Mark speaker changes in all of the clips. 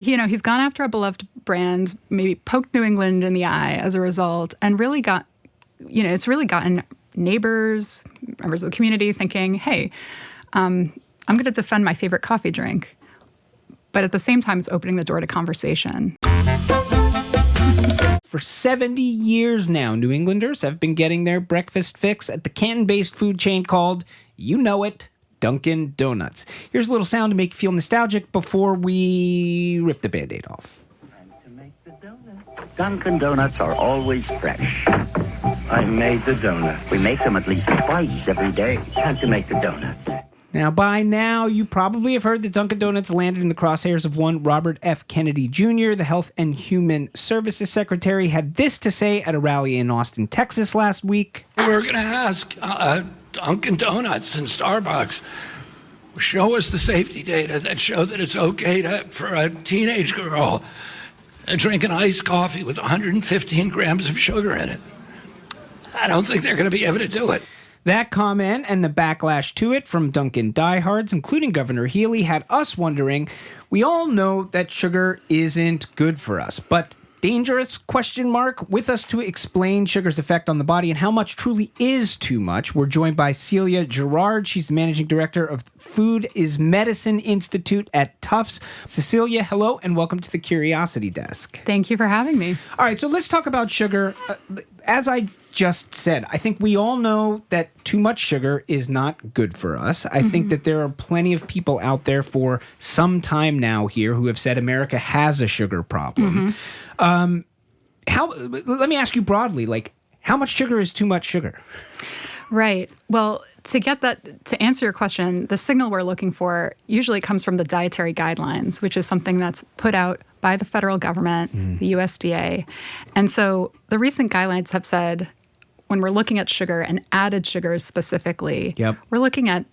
Speaker 1: He's gone after a beloved brand, maybe poked New England in the eye as a result, and really it's really gotten neighbors, members of the community thinking, hey, I'm going to defend my favorite coffee drink. But at the same time, it's opening the door to conversation.
Speaker 2: For 70 years now, New Englanders have been getting their breakfast fix at the Canton-based food chain called, you know it, Dunkin' Donuts. Here's a little sound to make you feel nostalgic before we rip the Band-Aid off.
Speaker 3: To make the donuts. Dunkin' Donuts are always fresh. I made the donuts. We make them at least twice every day. Time to make the donuts.
Speaker 2: Now, by now, you probably have heard that Dunkin' Donuts landed in the crosshairs of one Robert F. Kennedy Jr., the Health and Human Services Secretary, had this to say at a rally in Austin, Texas last week.
Speaker 4: We're going to ask Dunkin' Donuts and Starbucks, show us the safety data that show that it's okay for a teenage girl to drink an iced coffee with 115 grams of sugar in it. I don't think they're going to be able to do it.
Speaker 2: That comment and the backlash to it from Dunkin' diehards, including Governor Healy, had us wondering, we all know that sugar isn't good for us, but dangerous? With us to explain sugar's effect on the body and how much truly is too much, we're joined by Cecilia Gerard. She's the managing director of Food is Medicine Institute at Tufts. Cecilia, hello, and welcome to the Curiosity Desk.
Speaker 1: Thank you for having me.
Speaker 2: All right, so let's talk about sugar. As I just said, I think we all know that too much sugar is not good for us. I think that there are plenty of people out there for some time now here who have said America has a sugar problem. Let me ask you broadly, how much sugar is too much sugar?
Speaker 1: Right. Well, to answer your question, the signal we're looking for usually comes from the dietary guidelines, which is something that's put out by the federal government, the USDA. And so the recent guidelines have said, when we're looking at sugar and added sugars specifically, we're looking at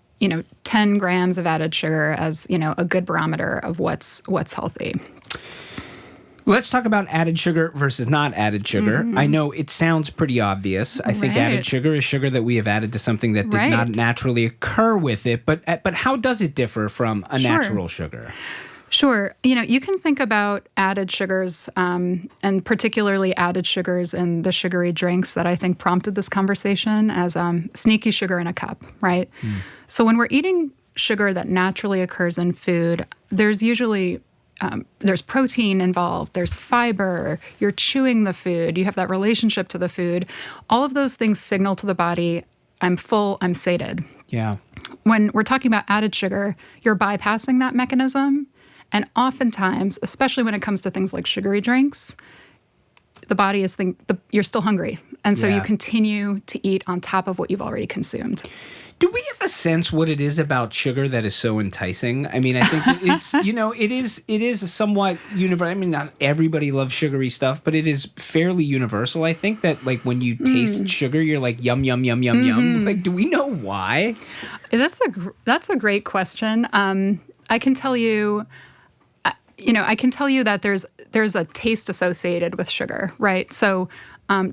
Speaker 1: 10 grams of added sugar as a good barometer of what's healthy.
Speaker 2: Let's talk about added sugar versus not added sugar. I know it sounds pretty obvious. I think added sugar is sugar that we have added to something that did not naturally occur with it. But how does it differ from a natural sugar?
Speaker 1: Sure. You can think about added sugars, and particularly added sugars in the sugary drinks that I think prompted this conversation as sneaky sugar in a cup, right? So when we're eating sugar that naturally occurs in food, there's usually there's protein involved, there's fiber, you're chewing the food, you have that relationship to the food. All of those things signal to the body, I'm full, I'm sated.
Speaker 2: Yeah. When
Speaker 1: we're talking about added sugar, you're bypassing that mechanism. And oftentimes, especially when it comes to things like sugary drinks, the body is you're still hungry. And so you continue to eat on top of what you've already consumed.
Speaker 2: Do we have a sense what it is about sugar that is so enticing? I mean, I think it's, it is somewhat universal. I mean, not everybody loves sugary stuff, but it is fairly universal. I think that when you taste sugar, you're like, yum, yum, yum, yum, yum. Do we know why?
Speaker 1: That's a great question. I can tell you, that there's a taste associated with sugar, right? So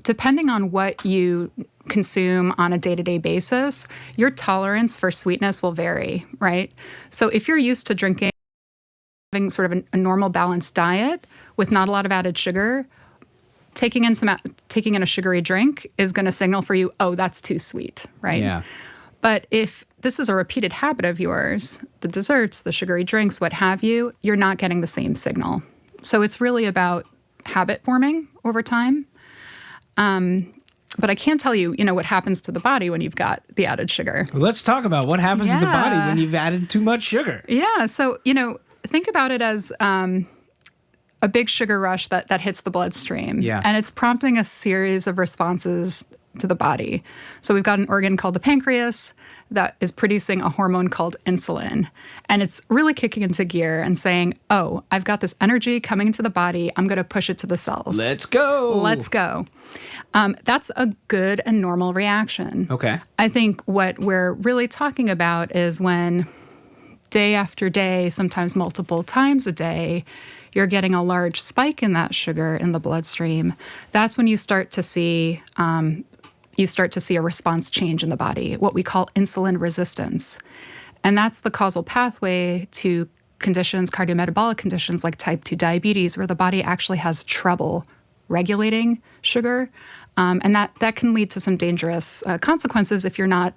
Speaker 1: depending on what you consume on a day-to-day basis, your tolerance for sweetness will vary, right? So if you're used to having sort of a normal balanced diet with not a lot of added sugar, taking in a sugary drink is going to signal for you, oh, that's too sweet, right?
Speaker 2: Yeah.
Speaker 1: But if this is a repeated habit of yours, the desserts, the sugary drinks, what have you, you're not getting the same signal. So it's really about habit forming over time. But I can't tell you, what happens to the body when you've got the added sugar.
Speaker 2: Well, let's talk about what happens to the body when you've added too much sugar.
Speaker 1: Yeah. So, think about it as a big sugar rush that hits the bloodstream.
Speaker 2: Yeah.
Speaker 1: And it's prompting a series of responses to the body. So we've got an organ called the pancreas that is producing a hormone called insulin. And it's really kicking into gear and saying, oh, I've got this energy coming into the body. I'm going to push it to the cells.
Speaker 2: Let's go.
Speaker 1: That's a good and normal reaction.
Speaker 2: Okay.
Speaker 1: I think what we're really talking about is when day after day, sometimes multiple times a day, you're getting a large spike in that sugar in the bloodstream. That's when you start to see a response change in the body, what we call insulin resistance. And that's the causal pathway to conditions, cardiometabolic conditions like type 2 diabetes, where the body actually has trouble regulating sugar. And that can lead to some dangerous consequences if you're not,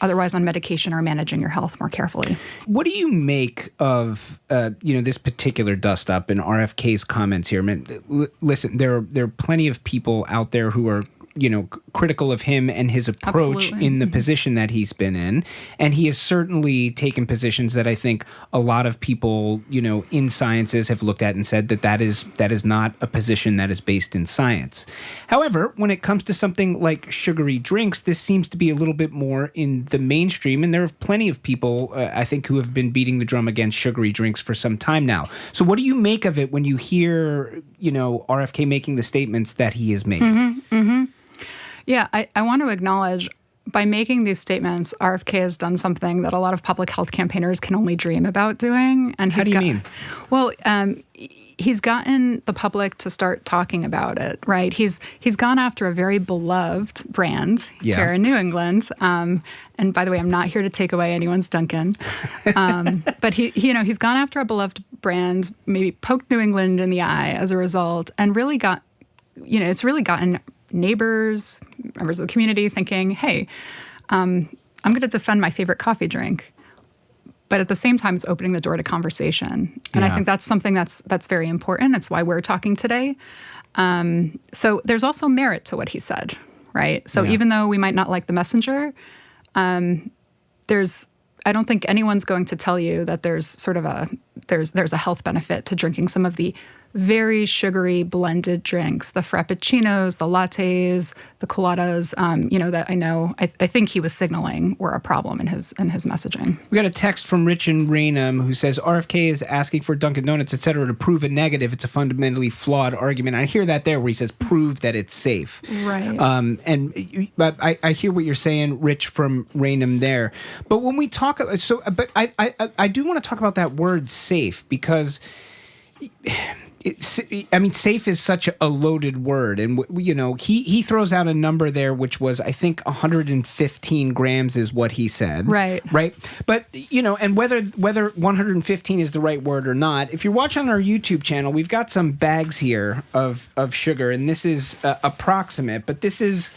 Speaker 1: otherwise on medication or managing your health more carefully.
Speaker 2: What do you make of, this particular dust up and RFK's comments here? I mean, listen, there are plenty of people out there who are, critical of him and his approach
Speaker 1: Absolutely.
Speaker 2: in the position that he's been in. And he has certainly taken positions that I think a lot of people, in sciences have looked at and said that is not a position that is based in science. However, when it comes to something like sugary drinks, this seems to be a little bit more in the mainstream. And there are plenty of people, I think, who have been beating the drum against sugary drinks for some time now. So what do you make of it when you hear, RFK making the statements that he is making?
Speaker 1: Yeah, I want to acknowledge, by making these statements, RFK has done something that a lot of public health campaigners can only dream about doing. And
Speaker 2: How do you mean?
Speaker 1: Well, he's gotten the public to start talking about it, right? He's gone after a very beloved brand here in New England. And by the way, I'm not here to take away anyone's Dunkin. But he's gone after a beloved brand, maybe poked New England in the eye as a result, and really it's really gotten neighbors, members of the community thinking, hey, I'm going to defend my favorite coffee drink. But at the same time, it's opening the door to conversation. And I think that's something that's very important. It's why we're talking today. So there's also merit to what he said, right? So even though we might not like the messenger, I don't think anyone's going to tell you that there's sort of there's a health benefit to drinking some of the very sugary blended drinks, the frappuccinos, the lattes, the coladas, that I think he was signaling were a problem in his messaging.
Speaker 2: We got a text from Rich and Raynham who says RFK is asking for Dunkin' Donuts, et cetera, to prove a negative. It's a fundamentally flawed argument. I hear that there where he says prove that it's safe.
Speaker 1: Right.
Speaker 2: But I hear what you're saying, Rich from Raynham there. But when we talk, I do want to talk about that word safe because safe is such a loaded word, and he throws out a number there, which was I think 115 grams is what he said. Right. But and whether 115 is the right word or not, if you're watching on our YouTube channel, we've got some bags here of sugar, and this is approximate, but this is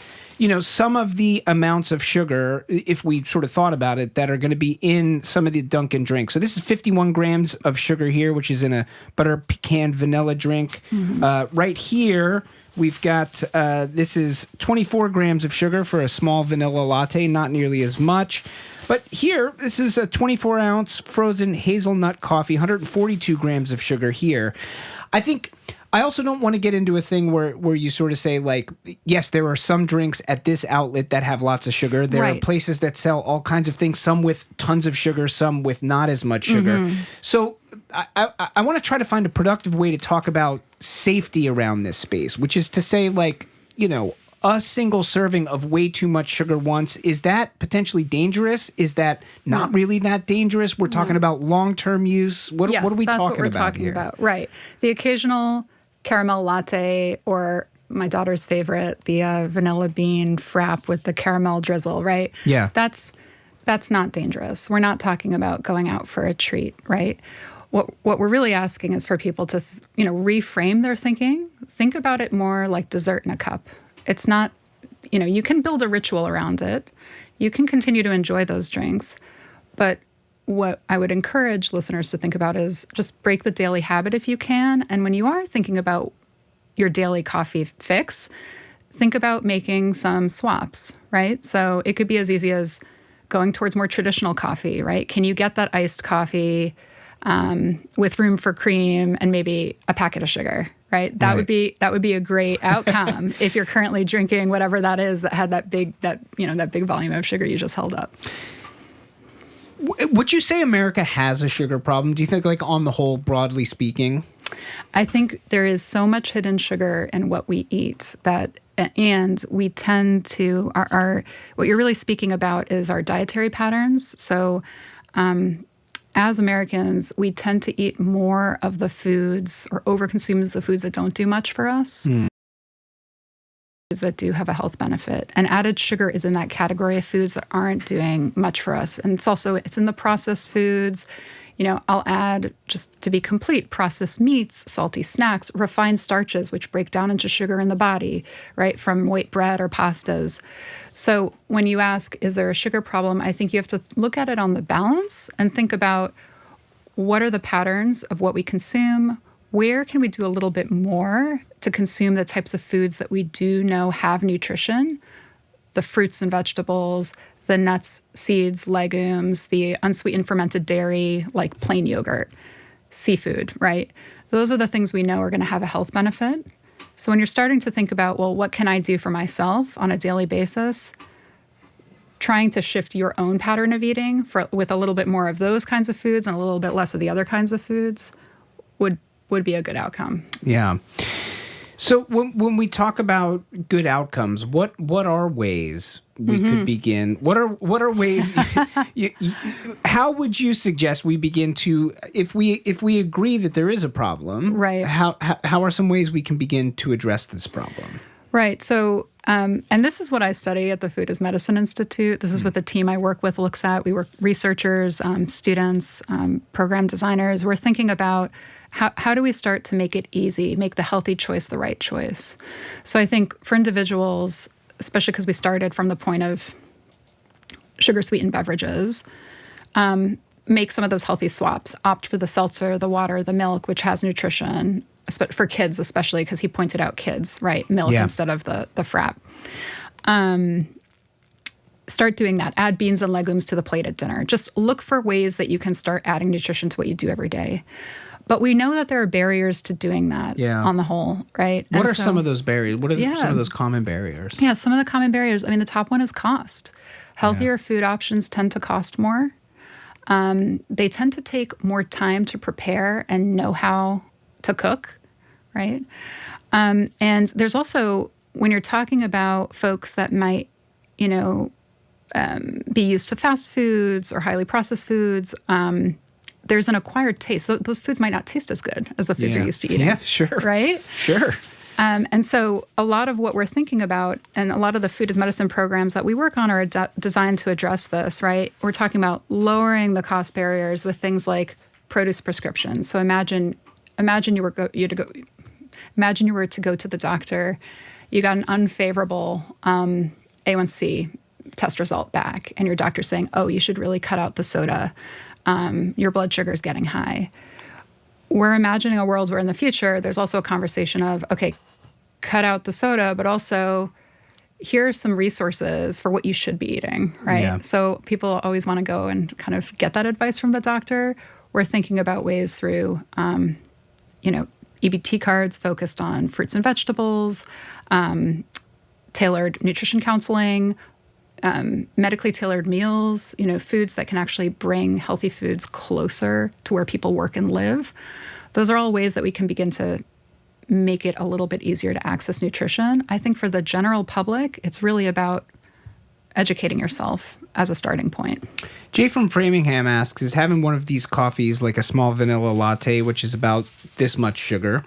Speaker 2: some of the amounts of sugar, if we sort of thought about it, that are going to be in some of the Dunkin' drinks. So this is 51 grams of sugar here, which is in a butter pecan vanilla drink. Mm-hmm. Right here, we've got, this is 24 grams of sugar for a small vanilla latte, not nearly as much. But here, this is a 24-ounce frozen hazelnut coffee, 142 grams of sugar here. I also don't want to get into a thing where you sort of say, like, yes, there are some drinks at this outlet that have lots of sugar. There are places that sell all kinds of things, some with tons of sugar, some with not as much sugar. Mm-hmm. So I want to try to find a productive way to talk about safety around this space, which is to say, like, a single serving of way too much sugar once, is that potentially dangerous? Is that not really that dangerous? We're talking about long-term use. What are we talking about here?
Speaker 1: That's what we're talking about. Right. The occasional caramel latte, or my daughter's favorite, the vanilla bean frap with the caramel drizzle, right?
Speaker 2: Yeah.
Speaker 1: That's not dangerous. We're not talking about going out for a treat, right? What we're really asking is for people to, reframe their thinking. Think about it more like dessert in a cup. It's not, you can build a ritual around it. You can continue to enjoy those drinks. But what I would encourage listeners to think about is just break the daily habit if you can. And when you are thinking about your daily coffee fix, think about making some swaps, right? So it could be as easy as going towards more traditional coffee, right? Can you get that iced coffee with room for cream and maybe a packet of sugar, right? That would be a great outcome if you're currently drinking whatever that is that had that big volume of sugar you just held up.
Speaker 2: Would you say America has a sugar problem? Do you think, like, on the whole, broadly speaking?
Speaker 1: I think there is so much hidden sugar in what we eat and we tend to, what you're really speaking about is our dietary patterns. So as Americans, we tend to eat more of the foods or overconsume the foods that don't do much for us. That do have a health benefit. And added sugar is in that category of foods that aren't doing much for us. And it's in the processed foods. I'll add, just to be complete, processed meats, salty snacks, refined starches, which break down into sugar in the body, right, from white bread or pastas. So when you ask, is there a sugar problem, I think you have to look at it on the balance and think about what are the patterns of what we consume, where can we do a little bit more to consume the types of foods that we do know have nutrition, the fruits and vegetables, the nuts, seeds, legumes, the unsweetened fermented dairy, like plain yogurt, seafood, right? Those are the things we know are going to have a health benefit. So when you're starting to think about, well, what can I do for myself on a daily basis, trying to shift your own pattern of eating with a little bit more of those kinds of foods and a little bit less of the other kinds of foods would be a good outcome.
Speaker 2: Yeah. So when we talk about good outcomes, what are ways we could begin? What are ways? How would you suggest we begin to, if we agree that there is a problem,
Speaker 1: right?
Speaker 2: How are some ways we can begin to address this problem?
Speaker 1: Right. So, and this is what I study at the Food as Medicine Institute. This is what the team I work with looks at. We work researchers, students, program designers. We're thinking about how do we start to make it easy, make the healthy choice the right choice? So I think for individuals, especially because we started from the point of sugar-sweetened beverages, make some of those healthy swaps. Opt for the seltzer, the water, the milk, which has nutrition, for kids especially, because he pointed out kids, right? Milk instead of the frap. Start doing that. Add beans and legumes to the plate at dinner. Just look for ways that you can start adding nutrition to what you do every day. But we know that there are barriers to doing that on the whole, right?
Speaker 2: What are some of those barriers? What are some of those common barriers?
Speaker 1: Yeah, some of the common barriers. I mean, the top one is cost. Healthier food options tend to cost more. They tend to take more time to prepare and know how to cook, right? And there's also, when you're talking about folks that might, be used to fast foods or highly processed foods, there's an acquired taste. Those foods might not taste as good as the foods you're used to eating.
Speaker 2: Yeah, sure.
Speaker 1: Right?
Speaker 2: Sure.
Speaker 1: And so a lot of what we're thinking about and a lot of the food as medicine programs that we work on are designed to address this, right? We're talking about lowering the cost barriers with things like produce prescriptions. So imagine you were to go to the doctor, you got an unfavorable A1C test result back, and your doctor's saying, oh, you should really cut out the soda. Your blood sugar is getting high. We're imagining a world where in the future, there's also a conversation of, okay, cut out the soda, but also here are some resources for what you should be eating, right?
Speaker 2: Yeah.
Speaker 1: So people always want to go and kind of get that advice from the doctor. We're thinking about ways through, EBT cards focused on fruits and vegetables, tailored nutrition counseling, medically tailored meals, foods that can actually bring healthy foods closer to where people work and live. Those are all ways that we can begin to make it a little bit easier to access nutrition. I think for the general public, it's really about educating yourself as a starting point.
Speaker 2: Jay from Framingham asks, is having one of these coffees like a small vanilla latte, which is about this much sugar,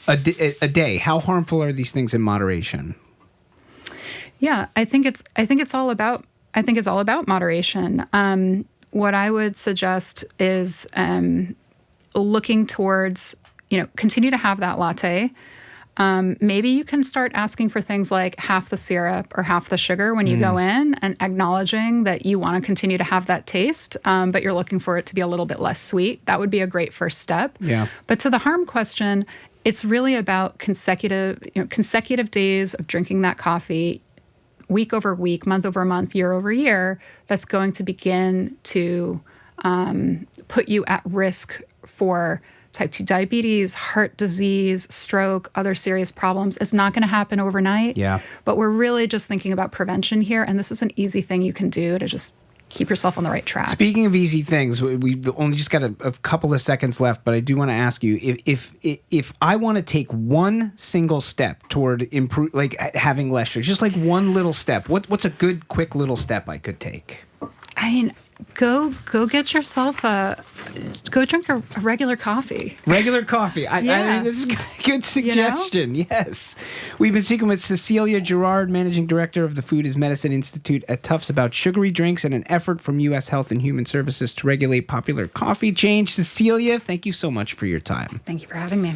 Speaker 2: a day, how harmful are these things in moderation?
Speaker 1: Yeah, I think it's all about moderation. What I would suggest is looking towards, continue to have that latte. Maybe you can start asking for things like half the syrup or half the sugar when you go in, and acknowledging that you want to continue to have that taste, but you're looking for it to be a little bit less sweet. That would be a great first step.
Speaker 2: Yeah.
Speaker 1: But to the harm question, it's really about consecutive days of drinking that coffee, week over week, month over month, year over year, that's going to begin to put you at risk for type 2 diabetes, heart disease, stroke, other serious problems. It's not going to happen overnight.
Speaker 2: Yeah.
Speaker 1: But we're really just thinking about prevention here. And this is an easy thing you can do to just keep yourself on the right track.
Speaker 2: Speaking of easy things, we've only just got a couple of seconds left, but I do want to ask you, if I want to take one single step toward improve, like having less sugar, just like one little step, what's a good, quick little step I could take?
Speaker 1: I mean, go get yourself go drink a regular coffee.
Speaker 2: Regular coffee. I mean, this is a good suggestion. Yes. We've been speaking with Cecilia Gerard, Managing Director of the Food is Medicine Institute at Tufts, about sugary drinks and an effort from U.S. Health and Human Services to regulate popular coffee chains. Cecilia, thank you so much for your time.
Speaker 1: Thank you for having me.